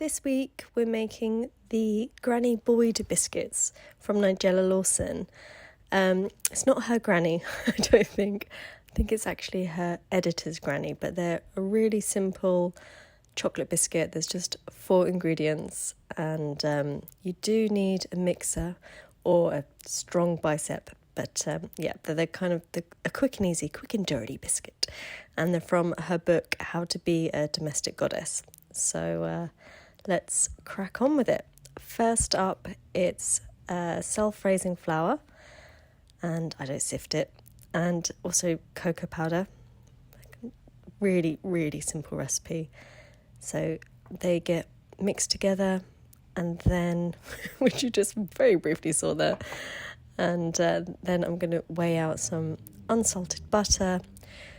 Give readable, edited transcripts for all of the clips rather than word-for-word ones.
This week we're making the Granny Boyd biscuits from Nigella Lawson. It's not her granny, I don't think. I think it's actually her editor's granny, but they're a really simple chocolate biscuit. There's just 4 ingredients, and you do need a mixer or a strong bicep. But they're kind of a quick and easy, quick and dirty biscuit. And they're from her book, How to Be a Domestic Goddess. So let's crack on with it. First up, it's self-raising flour, and I don't sift it, and also cocoa powder. Really, really simple recipe. So they get mixed together, and then, which you just very briefly saw there, and then I'm going to weigh out some unsalted butter.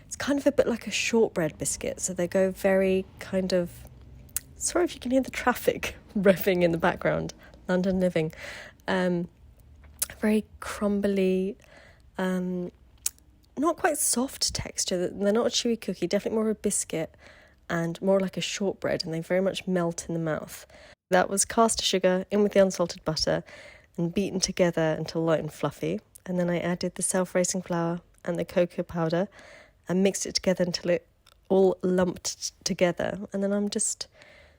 It's kind of a bit like a shortbread biscuit, so they go very kind of, sorry if you can hear the traffic revving in the background, London living, very crumbly, not quite soft texture. They're not a chewy cookie, definitely more a biscuit and more like a shortbread, and they very much melt in the mouth. That was caster sugar in with the unsalted butter and beaten together until light and fluffy. And then I added the self-raising flour and the cocoa powder and mixed it together until it all lumped together. And then I'm just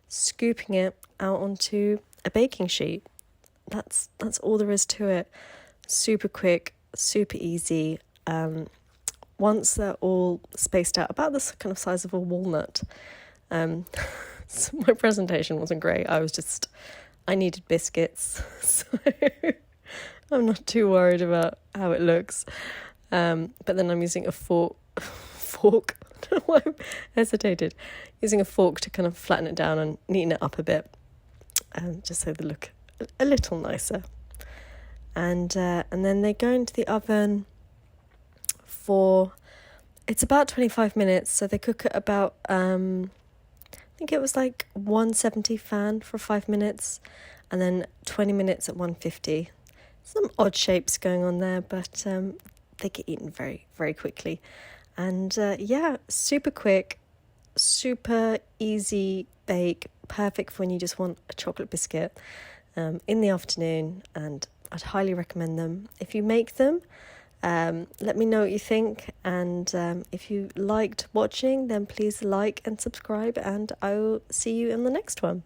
scooping it out onto a baking sheet. That's all there is to it. Super quick, super easy. Once they're all spaced out, about the kind of size of a walnut. So my presentation wasn't great. I needed biscuits, so I'm not too worried about how it looks. But then I'm using a fork. I don't know why I hesitated. Using a fork to kind of flatten it down and neaten it up a bit, just so they look a little nicer. And then they go into the oven for, it's about 25 minutes. So they cook at about, I think it was like 170 fan for 5 minutes, and then 20 minutes at 150. Some odd shapes going on there, but they get eaten very, very quickly. And super quick, super easy bake, perfect for when you just want a chocolate biscuit in the afternoon, and I'd highly recommend them. If you make them, let me know what you think, and if you liked watching, then please like and subscribe, and I will see you in the next one.